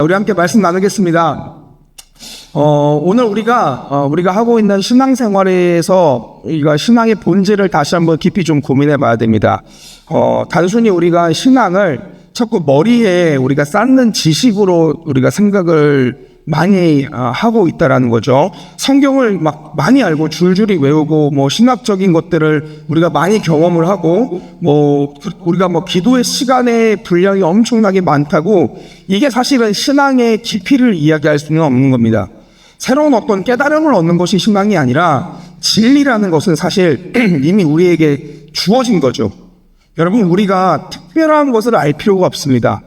우리 함께 말씀 나누겠습니다. 오늘 우리가 하고 있는 신앙생활에서 우리가 신앙의 본질을 다시 한번 깊이 좀 고민해 봐야 됩니다. 단순히 우리가 신앙을 자꾸 머리에 우리가 쌓는 지식으로 우리가 생각을 많이 하고 있다라는 거죠. 성경을 막 많이 알고 줄줄이 외우고 신학적인 것들을 우리가 많이 경험을 하고 우리가 기도의 시간의 분량이 엄청나게 많다고 이게 사실은 신앙의 깊이를 이야기할 수는 없는 겁니다. 새로운 어떤 깨달음을 얻는 것이 신앙이 아니라 진리라는 것은 사실 이미 우리에게 주어진 거죠. 여러분, 우리가 특별한 것을 알 필요가 없습니다.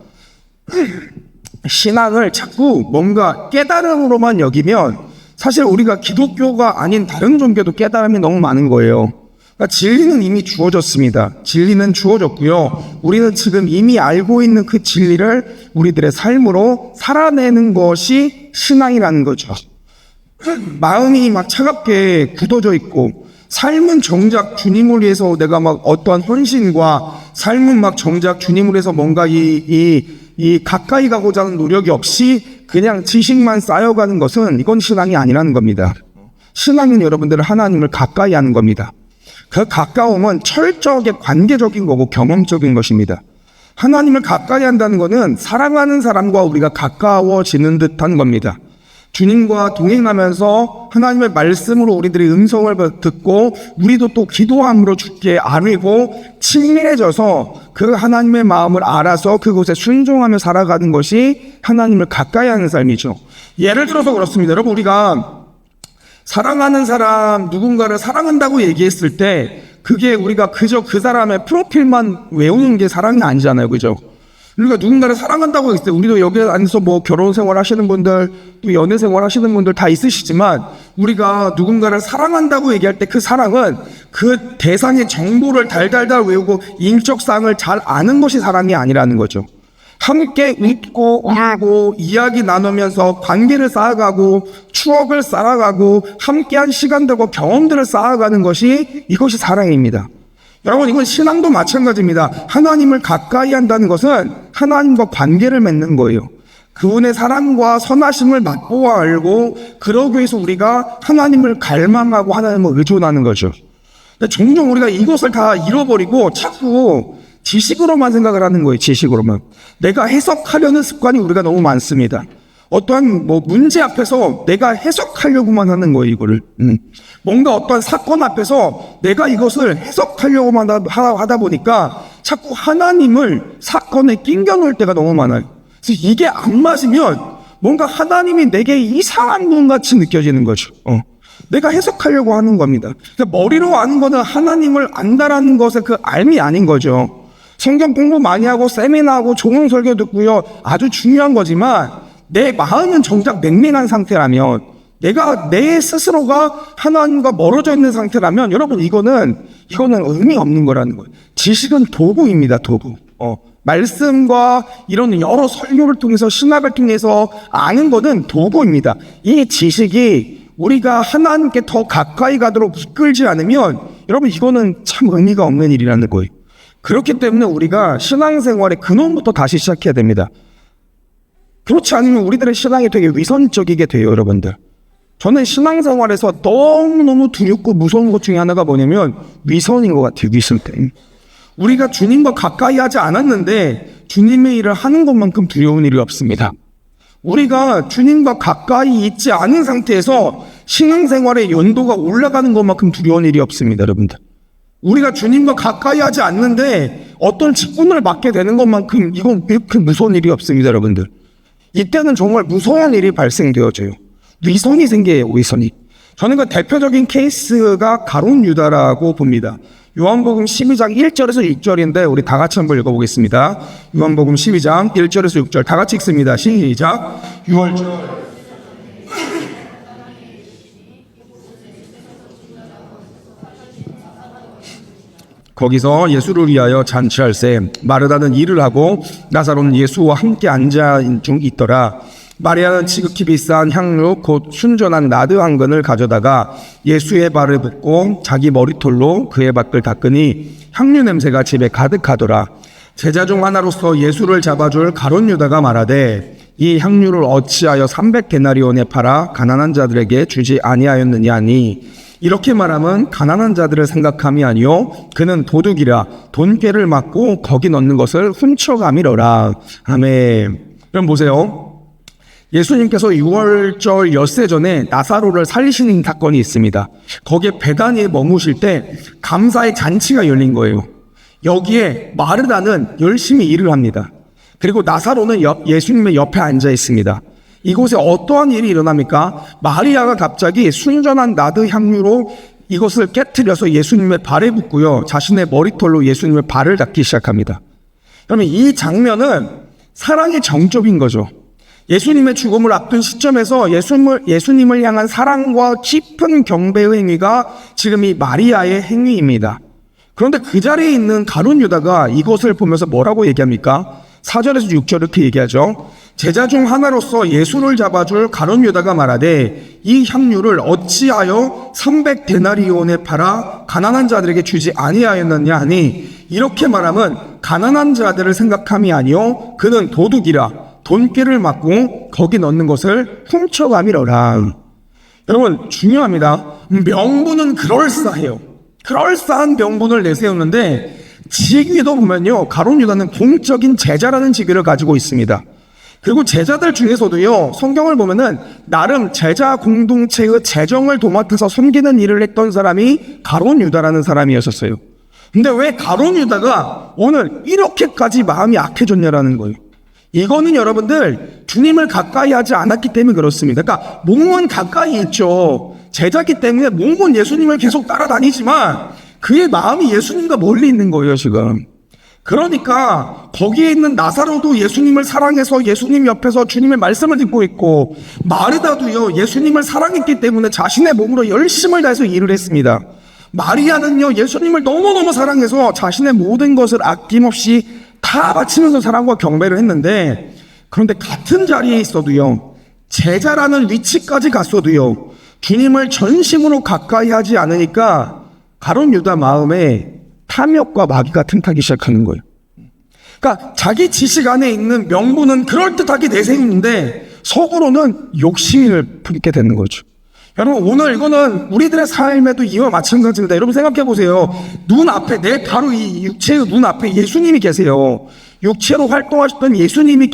신앙을 자꾸 뭔가 깨달음으로만 여기면 사실 우리가 기독교가 아닌 다른 종교도 깨달음이 너무 많은 거예요. 그러니까 진리는 이미 주어졌습니다. 진리는 주어졌고요. 우리는 지금 이미 알고 있는 그 진리를 우리들의 삶으로 살아내는 것이 신앙이라는 거죠. 마음이 막 차갑게 굳어져 있고 삶은 정작 주님을 위해서 내가 어떠한 헌신과 삶은 정작 주님을 위해서 뭔가 이 가까이 가고자 하는 노력이 없이 그냥 지식만 쌓여가는 것은 이건 신앙이 아니라는 겁니다. 신앙은 여러분들은 하나님을 가까이 하는 겁니다. 그 가까움은 철저하게 관계적인 거고 경험적인 것입니다. 하나님을 가까이 한다는 것은 사랑하는 사람과 우리가 가까워지는 듯한 겁니다. 주님과 동행하면서 하나님의 말씀으로 우리들의 음성을 듣고 우리도 또 기도함으로 주께 아뢰고 친밀해져서 그 하나님의 마음을 알아서 그곳에 순종하며 살아가는 것이 하나님을 가까이 하는 삶이죠. 예를 들어서 그렇습니다. 여러분, 우리가 사랑하는 사람 누군가를 사랑한다고 얘기했을 때 그게 우리가 그저 그 사람의 프로필만 외우는 게 사랑이 아니잖아요. 그죠? 우리가 누군가를 사랑한다고 했을 때 우리도 여기 안에서 결혼 생활 하시는 분들 또 연애 생활 하시는 분들 다 있으시지만 우리가 누군가를 사랑한다고 얘기할 때 그 사랑은 그 대상의 정보를 달달달 외우고 인적사항을 잘 아는 것이 사랑이 아니라는 거죠. 함께 웃고 울고 이야기 나누면서 관계를 쌓아가고 추억을 쌓아가고 함께한 시간들과 경험들을 쌓아가는 것이 이것이 사랑입니다. 여러분, 이건 신앙도 마찬가지입니다. 하나님을 가까이 한다는 것은 하나님과 관계를 맺는 거예요. 그분의 사랑과 선하심을 맛보아 알고 그러기 위해서 우리가 하나님을 갈망하고 하나님을 의존하는 거죠. 근데 종종 우리가 이것을 다 잃어버리고 자꾸 지식으로만 생각을 하는 거예요. 지식으로만. 내가 해석하려는 습관이 우리가 너무 많습니다. 어떠한 문제 앞에서 내가 해석하려고만 하는 거예요, 이거를. 뭔가 어떠한 사건 앞에서 내가 이것을 해석하려고만 하다 보니까 자꾸 하나님을 사건에 끼겨 넣을 때가 너무 많아요. 그래서 이게 안 맞으면 뭔가 하나님이 내게 이상한 분 같이 느껴지는 거죠. 내가 해석하려고 하는 겁니다. 그러니까 머리로 아는 거는 하나님을 안다라는 것의 그 알미 아닌 거죠. 성경 공부 많이 하고 세미나하고 좋은 설교 듣고요. 아주 중요한 거지만 내 마음은 정작 냉랭한 상태라면 내가 내 스스로가 하나님과 멀어져 있는 상태라면 여러분 이거는 의미 없는 거라는 거예요. 지식은 도구입니다. 도구. 말씀과 이런 여러 설교를 통해서 신학을 통해서 아는 것은 도구입니다. 이 지식이 우리가 하나님께 더 가까이 가도록 이끌지 않으면 여러분 이거는 참 의미가 없는 일이라는 거예요. 그렇기 때문에 우리가 신앙생활의 근원부터 다시 시작해야 됩니다. 그렇지 않으면 우리들의 신앙이 되게 위선적이게 돼요, 여러분들. 저는 신앙생활에서 너무너무 두렵고 무서운 것 중에 하나가 뭐냐면 위선인 것 같아요, 위선 때문에. 우리가 주님과 가까이 하지 않았는데 주님의 일을 하는 것만큼 두려운 일이 없습니다. 우리가 주님과 가까이 있지 않은 상태에서 신앙생활의 연도가 올라가는 것만큼 두려운 일이 없습니다, 여러분들. 우리가 주님과 가까이 하지 않는데 어떤 직분을 맡게 되는 것만큼 이건 그렇게 무서운 일이 없습니다, 여러분들. 이때는 정말 무서운 일이 발생되어져요. 위선이 생겨요, 위선이. 저는 그 대표적인 케이스가 가룟 유다라고 봅니다. 요한복음 12장 1절에서 6절인데 우리 다 같이 한번 읽어보겠습니다. 요한복음 12장 1절에서 6절 다 같이 읽습니다. 시작. 6절. 거기서 예수를 위하여 잔치할새 마르다는 일을 하고 나사로는 예수와 함께 앉아 있더라. 마리아는 지극히 비싼 향료 곧 순전한 나드 한 근을 가져다가 예수의 발을 붓고 자기 머리털로 그의 발을 닦으니 향유 냄새가 집에 가득하더라. 제자 중 하나로서 예수를 잡아줄 가룟 유다가 말하되 이 향유를 어찌하여 300데나리온에 팔아 가난한 자들에게 주지 아니하였느냐니 이렇게 말하면 가난한 자들을 생각함이 아니요 그는 도둑이라 돈꾀를 맞고 거기 넣는 것을 훔쳐가미러라. 아멘. 그럼 보세요. 예수님께서 6월절 엿새 전에 나사로를 살리시는 사건이 있습니다. 거기에 베다니에 머무실 때 감사의 잔치가 열린 거예요. 여기에 마르다는 열심히 일을 합니다. 그리고 나사로는 예수님의 옆에 앉아 있습니다. 이곳에 어떠한 일이 일어납니까? 마리아가 갑자기 순전한 나드 향유로 이것을 깨트려서 예수님의 발에 붓고요. 자신의 머리털로 예수님의 발을 닦기 시작합니다. 그러면 이 장면은 사랑의 정점인 거죠. 예수님의 죽음을 앞둔 시점에서 예수님을 향한 사랑과 깊은 경배의 행위가 지금 이 마리아의 행위입니다. 그런데 그 자리에 있는 가룟 유다가 이것을 보면서 뭐라고 얘기합니까? 4절에서 6절 이렇게 얘기하죠. 제자 중 하나로서 예수를 잡아줄 가룟 유다가 말하되 이 향유를 어찌하여 300데나리온에 팔아 가난한 자들에게 주지 아니하였느냐 하니 이렇게 말하면 가난한 자들을 생각함이 아니요 그는 도둑이라 돈꾀를 맞고 거기 넣는 것을 훔쳐가미러라. 여러분 중요합니다. 명분은 그럴싸해요. 그럴싸한 명분을 내세우는데 직위도 보면요 가룟 유다는 공적인 제자라는 직위를 가지고 있습니다. 그리고 제자들 중에서도요 성경을 보면은 나름 제자 공동체의 재정을 도맡아서 섬기는 일을 했던 사람이 가룟 유다라는 사람이었었어요. 근데 왜 가룟 유다가 오늘 이렇게까지 마음이 악해졌냐라는 거예요. 이거는 여러분들 주님을 가까이 하지 않았기 때문에 그렇습니다. 그러니까 몸은 가까이 있죠. 제자기 때문에 몸은 예수님을 계속 따라다니지만 그의 마음이 예수님과 멀리 있는 거예요 지금. 그러니까 거기에 있는 나사로도 예수님을 사랑해서 예수님 옆에서 주님의 말씀을 듣고 있고 마르다도요 예수님을 사랑했기 때문에 자신의 몸으로 열심을 다해서 일을 했습니다. 마리아는요 예수님을 너무너무 사랑해서 자신의 모든 것을 아낌없이 다 바치면서 사랑과 경배를 했는데 그런데 같은 자리에 있어도요 제자라는 위치까지 갔어도요 주님을 전심으로 가까이 하지 않으니까 가룟 유다 마음에 탐욕과 마귀가 틈타기 시작하는 거예요. 그러니까 자기 지식 안에 있는 명분은 그럴듯하게 내세우는데 속으로는 욕심을 품게 되는 거죠. 여러분 오늘 이거는 우리들의 삶에도 이와 마찬가지입니다. 여러분 생각해 보세요. 눈앞에 내 바로 이 육체의 눈앞에 예수님이 계세요. 육체로 활동하셨던 예수님이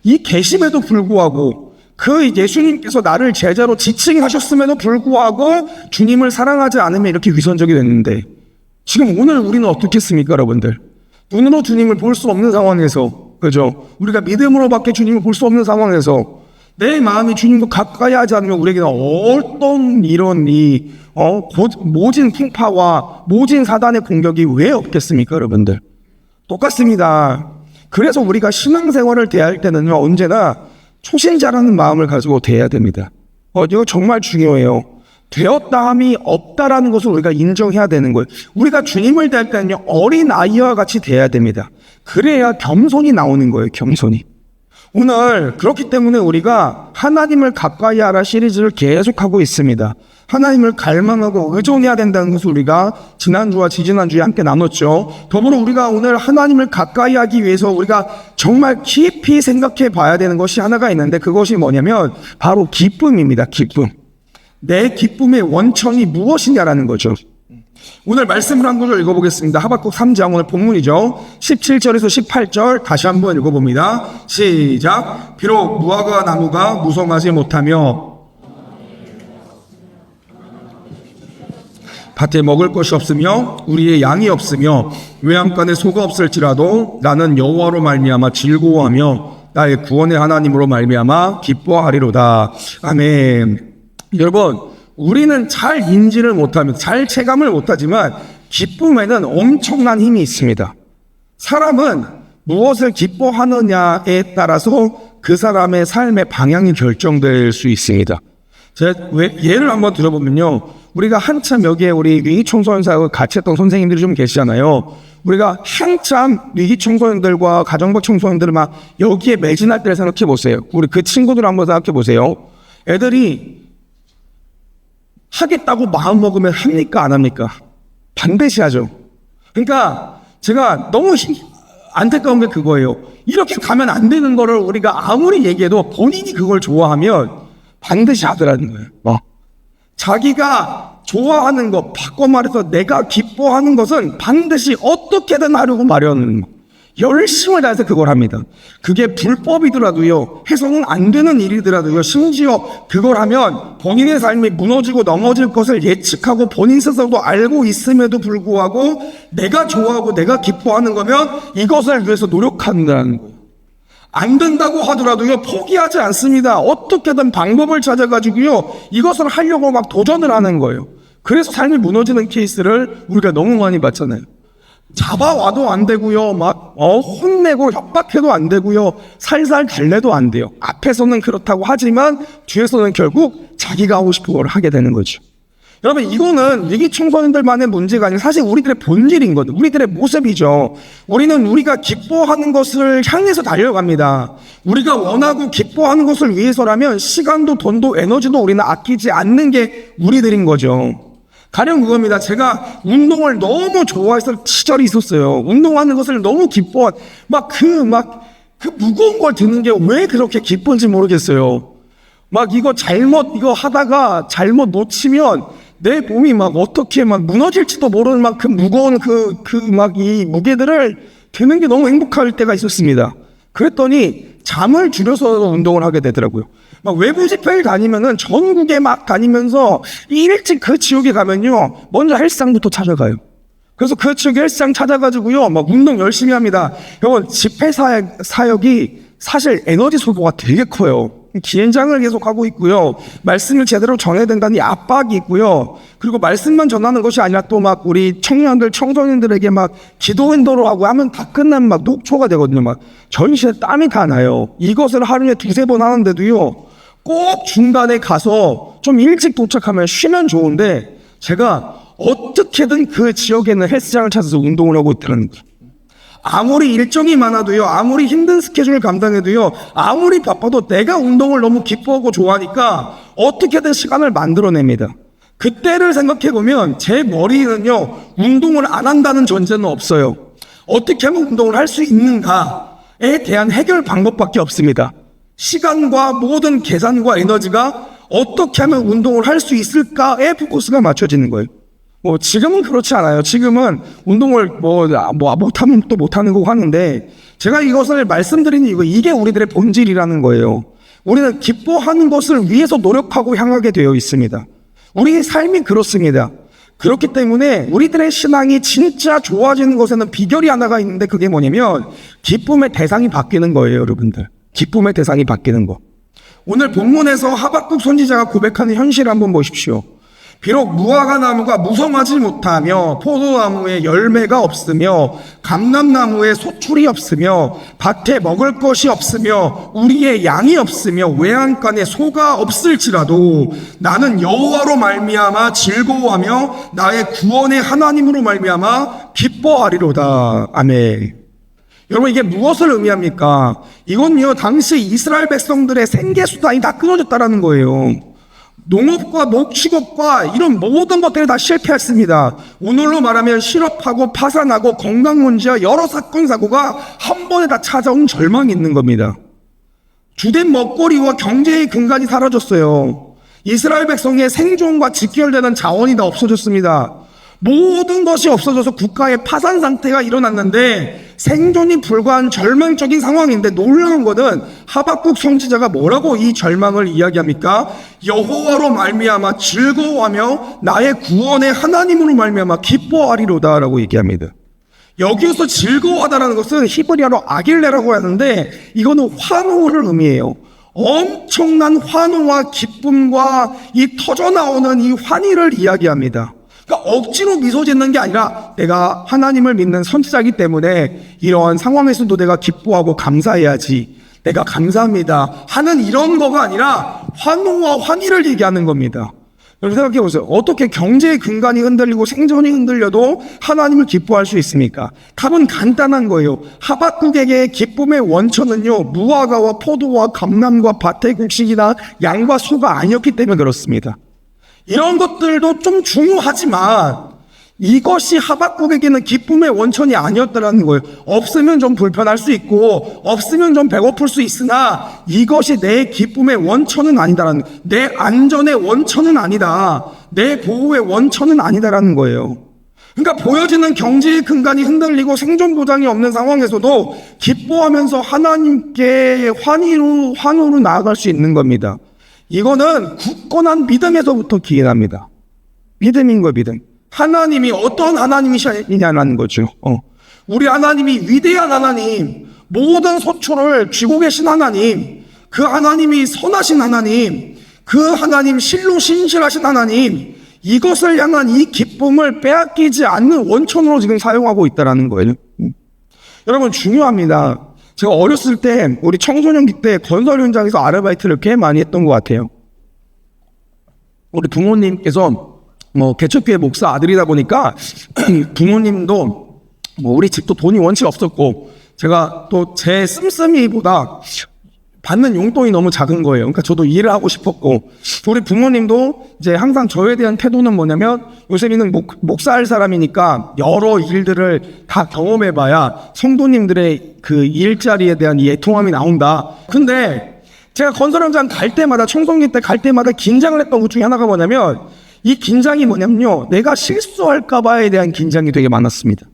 이 계심에도 불구하고 그 예수님께서 나를 제자로 지칭하셨음에도 불구하고 주님을 사랑하지 않으면 이렇게 위선적이 됐는데 지금 오늘 우리는 어떻겠습니까 여러분들? 눈으로 주님을 볼 수 없는 상황에서 그죠? 우리가 믿음으로밖에 주님을 볼 수 없는 상황에서 내 마음이 주님과 가까이 하지 않으면 우리에게는 어떤 이런 모진 풍파와 모진 사단의 공격이 왜 없겠습니까 여러분들? 똑같습니다. 그래서 우리가 신앙생활을 대할 때는 언제나 초신자라는 마음을 가지고 대해야 됩니다. 이거 정말 중요해요. 되었다함이 없다라는 것을 우리가 인정해야 되는 거예요. 우리가 주님을 대할 때는요 어린 아이와 같이 대해야 됩니다. 그래야 겸손이 나오는 거예요. 겸손이. 오늘 그렇기 때문에 우리가 하나님을 가까이 하라 시리즈를 계속하고 있습니다. 하나님을 갈망하고 의존해야 된다는 것을 우리가 지난주와 지지난주에 함께 나눴죠. 더불어 우리가 오늘 하나님을 가까이 하기 위해서 우리가 정말 깊이 생각해 봐야 되는 것이 하나가 있는데 그것이 뭐냐면 바로 기쁨입니다. 기쁨. 내 기쁨의 원천이 무엇이냐라는 거죠. 오늘 말씀을 한 구절 읽어보겠습니다. 하박국 3장 오늘 본문이죠. 17절에서 18절 다시 한번 읽어봅니다. 시작. 비록 무화과 나무가 무성하지 못하며 밭에 먹을 것이 없으며 우리의 양이 없으며 외양간에 소가 없을지라도 나는 여호와로 말미암아 즐거워하며 나의 구원의 하나님으로 말미암아 기뻐하리로다. 아멘. 여러분 우리는 잘 인지를 못하면 잘 체감을 못하지만 기쁨에는 엄청난 힘이 있습니다. 사람은 무엇을 기뻐하느냐에 따라서 그 사람의 삶의 방향이 결정될 수 있습니다. 제가 예를 한번 들어보면요. 우리가 한참 여기에 우리 위기청소년사역을 같이 했던 선생님들이 좀 계시잖아요. 우리가 한참 위기청소년들과 가정부 청소년들을 막 여기에 매진할 때를 생각해 보세요. 우리 그 친구들 한번 생각해 보세요. 애들이 하겠다고 마음 먹으면 합니까 안 합니까? 반드시 하죠. 그러니까 제가 너무 안타까운 게 그거예요. 이렇게 가면 안 되는 거를 우리가 아무리 얘기해도 본인이 그걸 좋아하면 반드시 하더라는 거예요. 자기가 좋아하는 것, 바꿔 말해서 내가 기뻐하는 것은 반드시 어떻게든 하려고 마련하는 거. 열심을 다해서 그걸 합니다. 그게 불법이더라도요, 해서는 안 되는 일이더라도요, 심지어 그걸 하면 본인의 삶이 무너지고 넘어질 것을 예측하고 본인 스스로도 알고 있음에도 불구하고 내가 좋아하고 내가 기뻐하는 거면 이것을 위해서 노력한다는 거예요. 안 된다고 하더라도요, 포기하지 않습니다. 어떻게든 방법을 찾아가지고요, 이것을 하려고 막 도전을 하는 거예요. 그래서 삶이 무너지는 케이스를 우리가 너무 많이 봤잖아요. 잡아와도 안 되고요, 혼내고 협박해도 안 되고요, 살살 달래도 안 돼요. 앞에서는 그렇다고 하지만 뒤에서는 결국 자기가 하고 싶은 걸 하게 되는 거죠. 여러분, 이거는 위기 청소년들만의 문제가 아니라 사실 우리들의 본질인 거죠. 우리들의 모습이죠. 우리는 우리가 기뻐하는 것을 향해서 달려갑니다. 우리가 원하고 기뻐하는 것을 위해서라면 시간도 돈도 에너지도 우리는 아끼지 않는 게 우리들인 거죠. 가령 그겁니다. 제가 운동을 너무 좋아해서 시절이 있었어요. 운동하는 것을 너무 그 무거운 걸 드는 게 왜 그렇게 기쁜지 모르겠어요. 이거 하다가 잘못 놓치면 내 몸이 어떻게 무너질지도 모르는 만큼 무거운 이 무게들을 드는 게 너무 행복할 때가 있었습니다. 그랬더니 잠을 줄여서 운동을 하게 되더라고요. 외부 집회를 다니면은 전국에 다니면서 일찍 그 지역에 가면요, 먼저 헬스장부터 찾아가요. 그래서 그 지역 헬스장 찾아가지고요, 운동 열심히 합니다. 여러분, 집회 사역이 사실 에너지 소모가 되게 커요. 기행장을 계속 하고 있고요, 말씀을 제대로 전해야 된다는 이 압박이 있고요, 그리고 말씀만 전하는 것이 아니라 또 우리 청소년들에게 기도 인도로 하고 하면 다 끝나면 녹초가 되거든요. 전신에 땀이 다 나요. 이것을 하루에 2-3번 하는데도요, 꼭 중간에 가서 좀 일찍 도착하면 쉬면 좋은데, 제가 어떻게든 그 지역에는 헬스장을 찾아서 운동을 하고 있다는 거예요. 아무리 일정이 많아도요, 아무리 힘든 스케줄을 감당해도요, 아무리 바빠도 내가 운동을 너무 기뻐하고 좋아하니까 어떻게든 시간을 만들어냅니다. 그때를 생각해보면 제 머리는요, 운동을 안 한다는 전제는 없어요. 어떻게 하면 운동을 할 수 있는가에 대한 해결 방법밖에 없습니다. 시간과 모든 계산과 에너지가 어떻게 하면 운동을 할 수 있을까에 포커스가 맞춰지는 거예요. 지금은 그렇지 않아요. 지금은 운동을 못하면 또 못하는 거고 하는데, 제가 이것을 말씀드리는 이게 우리들의 본질이라는 거예요. 우리는 기뻐하는 것을 위해서 노력하고 향하게 되어 있습니다. 우리의 삶이 그렇습니다. 그렇기 때문에 우리들의 신앙이 진짜 좋아지는 것에는 비결이 하나가 있는데, 그게 뭐냐면 기쁨의 대상이 바뀌는 거예요. 여러분들, 기쁨의 대상이 바뀌는 거. 오늘 본문에서 하박국 선지자가 고백하는 현실을 한번 보십시오. 비록 무화과 나무가 무성하지 못하며 포도나무에 열매가 없으며 감람나무에 소출이 없으며 밭에 먹을 것이 없으며 우리의 양이 없으며 외양간에 소가 없을지라도 나는 여호와로 말미암아 즐거워하며 나의 구원의 하나님으로 말미암아 기뻐하리로다. 아멘. 여러분, 이게 무엇을 의미합니까? 이건요, 당시 이스라엘 백성들의 생계수단이 다 끊어졌다라는 거예요. 농업과 목축업과 이런 모든 것들이 다 실패했습니다. 오늘로 말하면 실업하고 파산하고 건강 문제와 여러 사건 사고가 한 번에 다 찾아온 절망이 있는 겁니다. 주된 먹거리와 경제의 근간이 사라졌어요. 이스라엘 백성의 생존과 직결되는 자원이 다 없어졌습니다. 모든 것이 없어져서 국가의 파산 상태가 일어났는데 생존이 불가한 절망적인 상황인데, 놀라운 것은 하박국 선지자가 뭐라고 이 절망을 이야기합니까? 여호와로 말미암아 즐거워하며 나의 구원의 하나님으로 말미암아 기뻐하리로다 라고 얘기합니다. 여기서 즐거워하다라는 것은 히브리어로 아길레라고 하는데, 이거는 환호를 의미해요. 엄청난 환호와 기쁨과 이 터져나오는 이 환희를 이야기합니다. 그러니까 억지로 미소 짓는 게 아니라 내가 하나님을 믿는 선지자이기 때문에 이러한 상황에서도 내가 기뻐하고 감사해야지, 내가 감사합니다 하는 이런 거가 아니라 환호와 환희를 얘기하는 겁니다. 여러분 생각해 보세요. 어떻게 경제의 근간이 흔들리고 생존이 흔들려도 하나님을 기뻐할 수 있습니까? 답은 간단한 거예요. 하박국에게 기쁨의 원천은요, 무화과와 포도와 감람과 밭의 곡식이나 양과 소가 아니었기 때문에 그렇습니다. 이런 것들도 좀 중요하지만 이것이 하박국에게는 기쁨의 원천이 아니었다라는 거예요. 없으면 좀 불편할 수 있고 없으면 좀 배고플 수 있으나 이것이 내 기쁨의 원천은 아니다라는 거예요. 내 안전의 원천은 아니다. 내 보호의 원천은 아니다라는 거예요. 그러니까 보여지는 경제의 근간이 흔들리고 생존 보장이 없는 상황에서도 기뻐하면서 하나님께 환호로 나아갈 수 있는 겁니다. 이거는 굳건한 믿음에서부터 기인합니다. 믿음인 거예요, 믿음. 하나님이 어떤 하나님이냐는 거죠. 우리 하나님이 위대한 하나님, 모든 소초를 쥐고 계신 하나님, 그 하나님이 선하신 하나님, 그 하나님 실로 신실하신 하나님, 이것을 향한 이 기쁨을 빼앗기지 않는 원천으로 지금 사용하고 있다는 거예요. 여러분 중요합니다. 제가 어렸을 때 우리 청소년기 때 건설 현장에서 아르바이트를 꽤 많이 했던 것 같아요. 우리 부모님께서 개척교회 목사 아들이다 보니까 부모님도 우리 집도 돈이 원치 없었고 제가 또 제 씀씀이보다 받는 용돈이 너무 작은 거예요. 그러니까 저도 일을 하고 싶었고 우리 부모님도 이제 항상 저에 대한 태도는 뭐냐면 요셉이는 목사 할 사람이니까 여러 일들을 다 경험해봐야 성도님들의 그 일자리에 대한 애통함이 나온다. 근데 제가 건설 현장 갈 때마다 청소년 때 갈 때마다 긴장을 했던 것 중에 하나가 뭐냐면 이 긴장이 뭐냐면요, 내가 실수할까봐에 대한 긴장이 되게 많았습니다.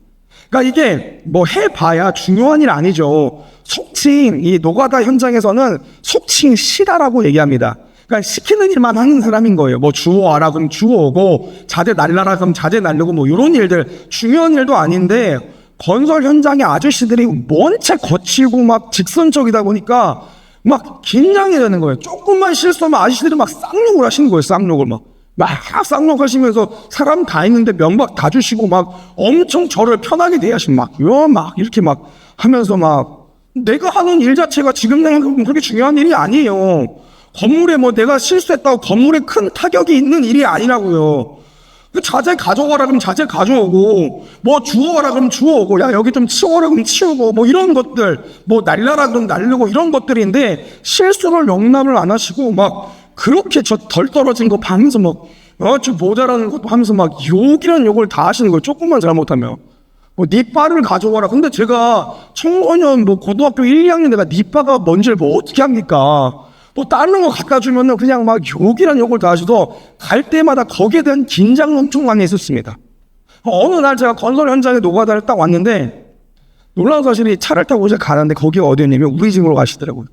그러니까 이게 해봐야 중요한 일 아니죠. 속칭, 이 노가다 현장에서는 속칭 시다라고 얘기합니다. 그러니까 시키는 일만 하는 사람인 거예요. 주워와라 그럼 주워오고, 자재 날라라 그럼 자재 날리고 이런 일들, 중요한 일도 아닌데, 건설 현장의 아저씨들이 먼 채 거칠고 막 직선적이다 보니까 막 긴장이 되는 거예요. 조금만 실수하면 아저씨들이 막 쌍욕을 하시는 거예요. 쌍욕을 막 쌍욕하시면서 사람 다 있는데 명박 다 주시고 막 엄청 저를 편하게 대하시고 막 이렇게 막 하면서 막 내가 하는 일 자체가 지금 생각해보면 그렇게 중요한 일이 아니에요. 건물에 내가 실수했다고 건물에 큰 타격이 있는 일이 아니라고요. 자재 가져와라 그러면 자재 가져오고 주워와라 그러면 주워오고 야 여기 좀 치워라 그러면 치우고 이런 것들 날려라 그러면 날리고 이런 것들인데 실수를 용납을 안 하시고 막 그렇게 저 덜 떨어진 거 하면서 좀 모자라는 것도 하면서 막 욕이란 욕을 다 하시는 거예요. 조금만 잘못하면 니빠를 가져와라. 근데 제가 청소년 고등학교 1, 2학년 내가 니빠가 뭔지를 어떻게 합니까? 다른 거 갖다 주면은 그냥 막 욕이란 욕을 다 하셔서 갈 때마다 거기에 대한 긴장을 엄청 많이 했었습니다. 어느 날 제가 건설 현장에 노가다를 딱 왔는데 놀라운 사실이 차를 타고 제가 가는데 거기가 어디였냐면 우리 집으로 가시더라고요.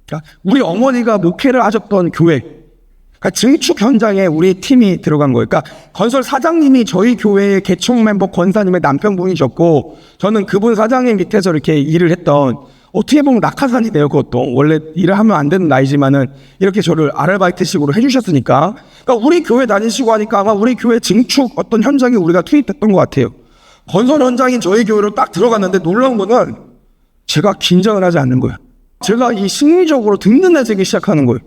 그러니까 우리 어머니가 목회를 하셨던 교회, 그러니까 증축 현장에 우리 팀이 들어간 거예요. 그러니까 건설 사장님이 저희 교회의 개척 멤버 권사님의 남편분이셨고 저는 그분 사장님 밑에서 이렇게 일을 했던, 어떻게 보면 낙하산이네요. 그것도 원래 일을 하면 안 되는 나이지만은 이렇게 저를 아르바이트식으로 해주셨으니까, 그러니까 우리 교회 다니시고 하니까 아마 우리 교회 증축 어떤 현장에 우리가 투입됐던 것 같아요. 건설 현장인 저희 교회로 딱 들어갔는데 놀라운 거는 제가 긴장을 하지 않는 거예요. 제가 이 심리적으로 든든해지기 시작하는 거예요.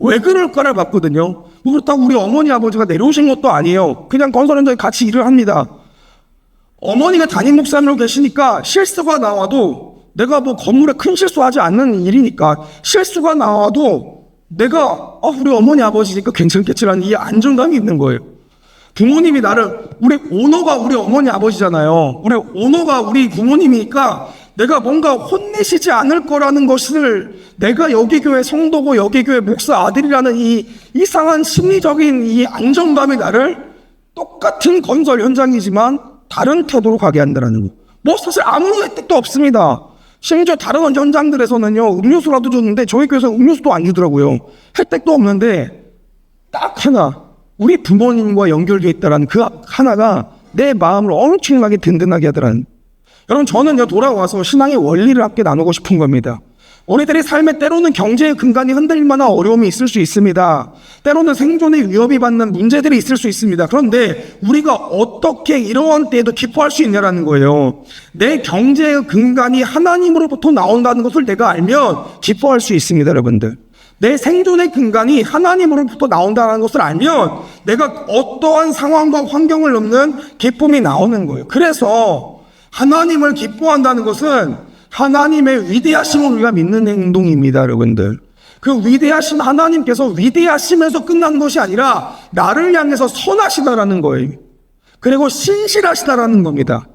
왜 그럴까를 봤거든요. 그렇다고 우리 어머니 아버지가 내려오신 것도 아니에요. 그냥 건설 현장에 같이 일을 합니다. 어머니가 담임 목사님으로 계시니까 실수가 나와도 내가 건물에 큰 실수하지 않는 일이니까 실수가 나와도 내가 우리 어머니 아버지니까 괜찮겠지라는 이 안정감이 있는 거예요. 부모님이 우리 오너가 우리 어머니 아버지잖아요. 우리 오너가 우리 부모님이니까 내가 뭔가 혼내시지 않을 거라는 것을, 내가 여기 교회 성도고 여기 교회 목사 아들이라는 이 이상한 심리적인 이 안정감이 나를 똑같은 건설 현장이지만 다른 태도로 가게 한다는 거. 사실 아무 혜택도 없습니다. 심지어 다른 현장들에서는요, 음료수라도 줬는데 저희 교회에서 음료수도 안 주더라고요. 혜택도 없는데 딱 하나, 우리 부모님과 연결되어 있다는 그 하나가 내 마음을 엄청나게 든든하게 하더라는. 여러분, 저는요, 돌아와서 신앙의 원리를 함께 나누고 싶은 겁니다. 우리들의 삶에 때로는 경제의 근간이 흔들릴 만한 어려움이 있을 수 있습니다. 때로는 생존의 위협이 받는 문제들이 있을 수 있습니다. 그런데 우리가 어떻게 이러한 때에도 기뻐할 수 있냐라는 거예요. 내 경제의 근간이 하나님으로부터 나온다는 것을 내가 알면 기뻐할 수 있습니다, 여러분들. 내 생존의 근간이 하나님으로부터 나온다는 것을 알면 내가 어떠한 상황과 환경을 넘는 기쁨이 나오는 거예요. 그래서 하나님을 기뻐한다는 것은 하나님의 위대하심을 우리가 믿는 행동입니다, 여러분들. 그 위대하신 하나님께서 위대하시면서 끝난 것이 아니라 나를 향해서 선하시다라는 거예요. 그리고 신실하시다라는 겁니다.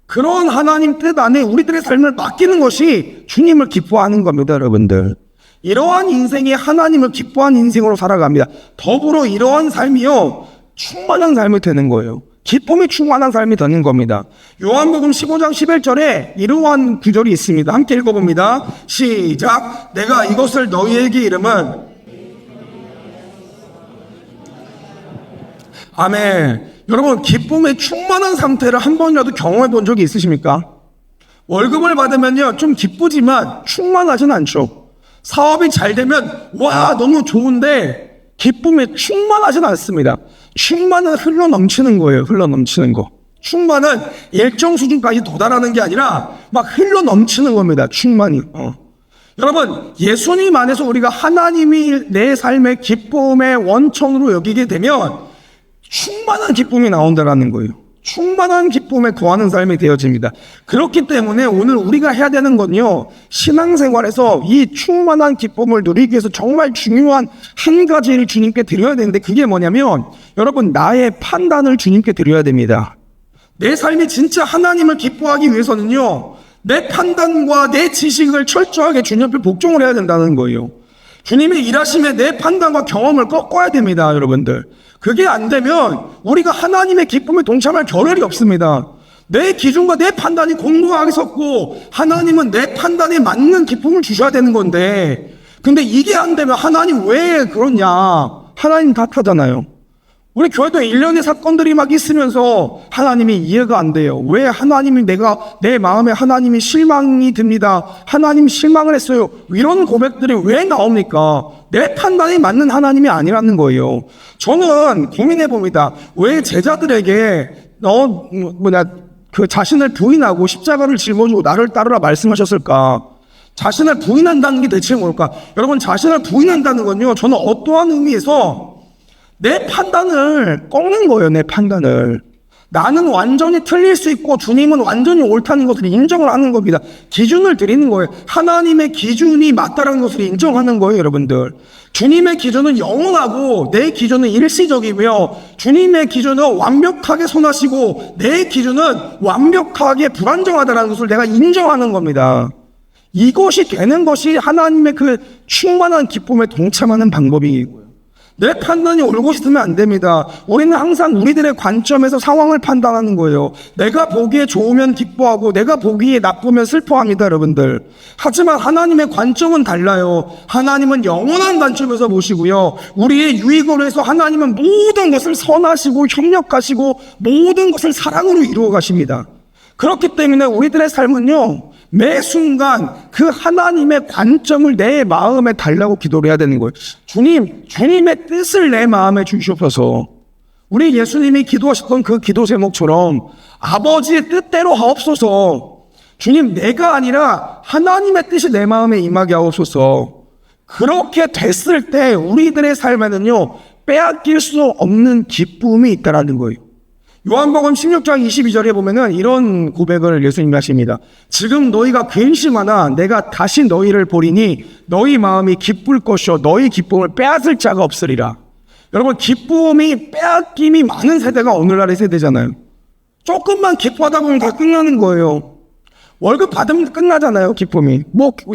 그런 하나님 뜻 안에 우리들의 삶을 맡기는 것이 주님을 기뻐하는 겁니다, 여러분들. 이러한 인생이 하나님을 기뻐하는 인생으로 살아갑니다. 더불어 이러한 삶이요, 충만한 삶이 되는 거예요. 기쁨이 충만한 삶이 되는 겁니다. 요한복음 15장 11절에 이러한 구절이 있습니다. 함께 읽어봅니다. 시작. 내가 이것을 너희에게 이름은 아멘. 여러분, 기쁨의 충만한 상태를 한 번이라도 경험해 본 적이 있으십니까? 월급을 받으면요, 좀 기쁘지만 충만하진 않죠. 사업이 잘 되면 와 너무 좋은데 기쁨에 충만하진 않습니다. 충만은 흘러 넘치는 거예요. 흘러 넘치는 거. 충만은 일정 수준까지 도달하는 게 아니라 막 흘러 넘치는 겁니다. 충만이. 여러분, 예수님 안에서 우리가 하나님이 내 삶의 기쁨의 원천으로 여기게 되면 충만한 기쁨이 나온다는 거예요. 충만한 기쁨에 거하는 삶이 되어집니다. 그렇기 때문에 오늘 우리가 해야 되는 건요, 신앙생활에서 이 충만한 기쁨을 누리기 위해서 정말 중요한 한 가지를 주님께 드려야 되는데, 그게 뭐냐면 여러분, 나의 판단을 주님께 드려야 됩니다. 내 삶이 진짜 하나님을 기뻐하기 위해서는요, 내 판단과 내 지식을 철저하게 주님 앞에 복종을 해야 된다는 거예요. 주님의 일하심에 내 판단과 경험을 꺾어야 됩니다, 여러분들. 그게 안 되면 우리가 하나님의 기쁨에 동참할 겨를이 없습니다. 내 기준과 내 판단이 공평하게 섰고 하나님은 내 판단에 맞는 기쁨을 주셔야 되는 건데, 근데 이게 안 되면 하나님 왜 그러냐? 하나님 탓하잖아요. 우리 교회도 1년의 사건들이 막 있으면서 하나님이 이해가 안 돼요. 왜 하나님이 내 마음에 하나님이 실망이 듭니다. 하나님 실망을 했어요. 이런 고백들이 왜 나옵니까? 내 판단이 맞는 하나님이 아니라는 거예요. 저는 고민해 봅니다. 왜 제자들에게 그 자신을 부인하고 십자가를 짊어지고 나를 따르라 말씀하셨을까? 자신을 부인한다는 게 대체 뭘까? 여러분, 자신을 부인한다는 건요, 저는 어떠한 의미에서 내 판단을 꺾는 거예요. 내 판단을. 나는 완전히 틀릴 수 있고 주님은 완전히 옳다는 것을 인정을 하는 겁니다. 기준을 드리는 거예요. 하나님의 기준이 맞다라는 것을 인정하는 거예요, 여러분들. 주님의 기준은 영원하고 내 기준은 일시적이고요, 주님의 기준은 완벽하게 선하시고 내 기준은 완벽하게 불안정하다는 것을 내가 인정하는 겁니다. 이것이 되는 것이 하나님의 그 충만한 기쁨에 동참하는 방법이고요. 내 판단이 옳고 있으면 안 됩니다. 우리는 항상 우리들의 관점에서 상황을 판단하는 거예요. 내가 보기에 좋으면 기뻐하고 내가 보기에 나쁘면 슬퍼합니다, 여러분들. 하지만 하나님의 관점은 달라요. 하나님은 영원한 관점에서 보시고요, 우리의 유익을 위해서 하나님은 모든 것을 선하시고 협력하시고 모든 것을 사랑으로 이루어 가십니다. 그렇기 때문에 우리들의 삶은요, 매 순간 그 하나님의 관점을 내 마음에 달라고 기도를 해야 되는 거예요. 주님의 뜻을 내 마음에 주시옵소서. 우리 예수님이 기도하셨던 그 기도 제목처럼 아버지의 뜻대로 하옵소서. 주님, 내가 아니라 하나님의 뜻이 내 마음에 임하게 하옵소서. 그렇게 됐을 때 우리들의 삶에는요, 빼앗길 수 없는 기쁨이 있다라는 거예요. 요한복음 16장 22절에 보면은 이런 고백을 예수님이 하십니다. 지금 너희가 근심하나 내가 다시 너희를 보리니 너희 마음이 기쁠 것이요 너희 기쁨을 빼앗을 자가 없으리라. 여러분, 기쁨이 빼앗김이 많은 세대가 오늘날의 세대잖아요. 조금만 기뻐하다 보면 다 끝나는 거예요. 월급 받으면 끝나잖아요, 기쁨이.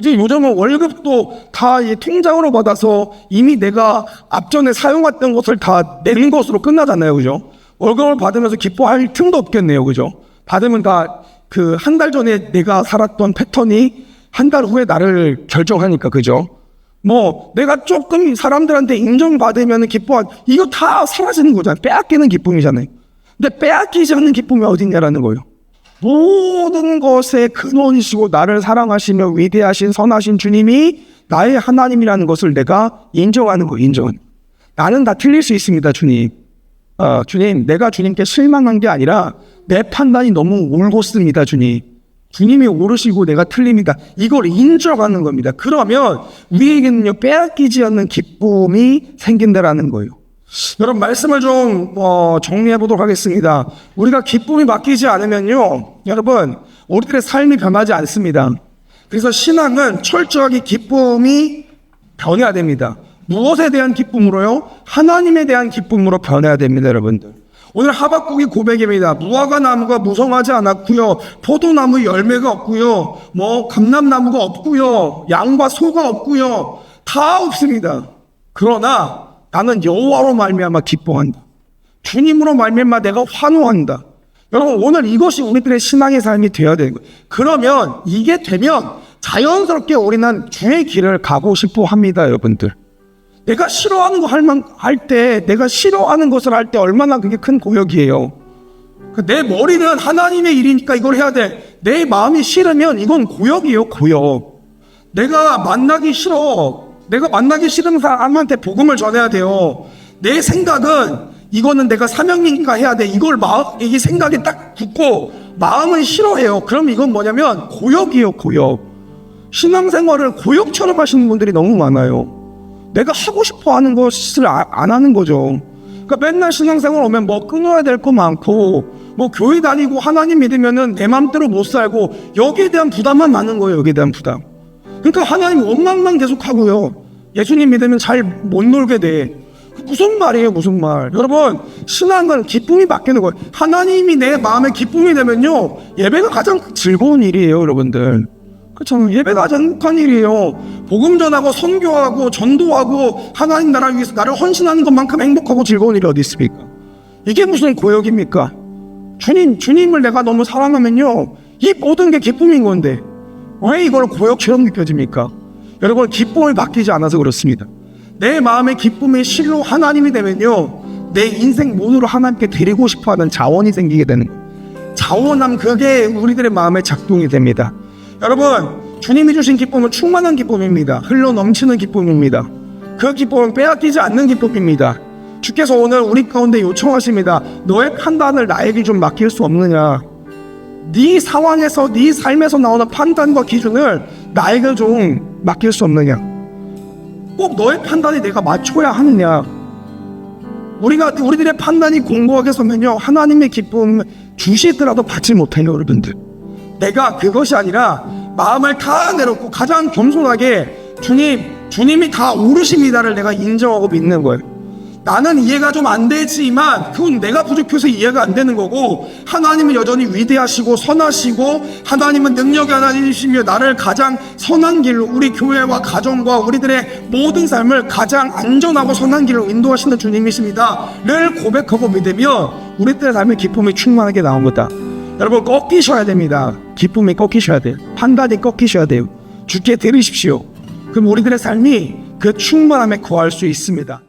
이제 요즘은 월급도 다 통장으로 받아서 이미 내가 앞전에 사용했던 것을 다 내는 것으로 끝나잖아요, 그죠? 월급을 받으면서 기뻐할 틈도 없겠네요, 그죠? 받으면 다 그 한 달 전에 내가 살았던 패턴이 한 달 후에 나를 결정하니까, 그죠? 내가 조금 사람들한테 인정받으면 이거 다 사라지는 거잖아요. 빼앗기는 기쁨이잖아요. 근데 빼앗기지 않는 기쁨이 어딨냐라는 거예요. 모든 것의 근원이시고 나를 사랑하시며 위대하신 선하신 주님이 나의 하나님이라는 것을 내가 인정하는 거예요. 나는 다 틀릴 수 있습니다, 주님. 주님, 내가 주님께 실망한 게 아니라 내 판단이 너무 옳았습니다, 주님. 주님이 옳으시고 내가 틀립니다. 이걸 인정하는 겁니다. 그러면 우리에게는요, 빼앗기지 않는 기쁨이 생긴다라는 거예요. 여러분, 말씀을 좀 정리해 보도록 하겠습니다. 우리가 기쁨이 바뀌지 않으면요, 여러분, 우리들의 삶이 변하지 않습니다. 그래서 신앙은 철저하게 기쁨이 변해야 됩니다. 무엇에 대한 기쁨으로요? 하나님에 대한 기쁨으로 변해야 됩니다, 여러분들. 오늘 하박국이 고백입니다. 무화과 나무가 무성하지 않았고요, 포도나무 열매가 없고요, 뭐 감람나무가 없고요, 양과 소가 없고요, 다 없습니다. 그러나 나는 여호와로 말미암아 기뻐한다. 주님으로 말미암아 내가 환호한다. 여러분, 오늘 이것이 우리들의 신앙의 삶이 되어야 되는 거예요. 그러면 이게 되면 자연스럽게 우리는 주의 길을 가고 싶어 합니다. 여러분들, 내가 싫어하는 거 할 때, 내가 싫어하는 것을 할 때 얼마나 그게 큰 고역이에요. 내 머리는 하나님의 일이니까 이걸 해야 돼. 내 마음이 싫으면 이건 고역이에요. 고역. 내가 만나기 싫은 사람한테 복음을 전해야 돼요. 내 생각은 이거는 내가 사명이니까 해야 돼. 이게 생각이 딱 굳고 마음은 싫어해요. 그럼 이건 뭐냐면 고역이에요. 고역. 신앙생활을 고역처럼 하시는 분들이 너무 많아요. 내가 하고 싶어 하는 것을 안 하는 거죠. 그러니까 맨날 신앙생활 오면 뭐 끊어야 될 거 많고, 뭐 교회 다니고 하나님 믿으면은 내 맘대로 못 살고, 여기에 대한 부담만 많은 거예요. 여기에 대한 부담. 그러니까 하나님 원망만 계속 하고요, 예수님 믿으면 잘 못 놀게 돼. 무슨 말이에요, 무슨 말. 여러분, 신앙은 기쁨이 바뀌는 거예요. 하나님이 내 마음에 기쁨이 되면요, 예배가 가장 즐거운 일이에요, 여러분들. 그렇죠. 예배가 가장 행복한 일이에요. 복음 전하고 선교하고 전도하고 하나님 나라 위해서 나를 헌신하는 것만큼 행복하고 즐거운 일이 어디 있습니까? 이게 무슨 고역입니까? 주님을 내가 너무 사랑하면요, 이 모든 게 기쁨인 건데 왜 이걸 고역처럼 느껴집니까? 여러분, 기쁨을 바뀌지 않아서 그렇습니다. 내 마음의 기쁨이 실로 하나님이 되면요, 내 인생 모두를 하나님께 드리고 싶어하는 자원이 생기게 되는 거예요. 자원함, 그게 우리들의 마음에 작동이 됩니다. 여러분, 주님이 주신 기쁨은 충만한 기쁨입니다. 흘러 넘치는 기쁨입니다. 그 기쁨은 빼앗기지 않는 기쁨입니다. 주께서 오늘 우리 가운데 요청하십니다. 너의 판단을 나에게 좀 맡길 수 없느냐? 네 상황에서, 네 삶에서 나오는 판단과 기준을 나에게 좀 맡길 수 없느냐? 꼭 너의 판단이 내가 맞춰야 하느냐? 우리들의 판단이 공고하게 서면요, 하나님의 기쁨 주시더라도 받지 못해요. 여러분들, 내가 그것이 아니라 마음을 다 내놓고 가장 겸손하게 주님이 다 오르십니다를 내가 인정하고 믿는 거예요. 나는 이해가 좀 안 되지만 그건 내가 부족해서 이해가 안 되는 거고, 하나님은 여전히 위대하시고 선하시고 하나님은 능력의 하나님이시며 나를 가장 선한 길로, 우리 교회와 가정과 우리들의 모든 삶을 가장 안전하고 선한 길로 인도하시는 주님이십니다 를 고백하고 믿으면 우리들의 삶의 기쁨이 충만하게 나온 거다. 여러분, 꺾이셔야 됩니다. 기쁨이 꺾이셔야 돼요. 판단이 꺾이셔야 돼요. 주께 드리십시오. 그럼 우리들의 삶이 그 충만함에 거할 수 있습니다.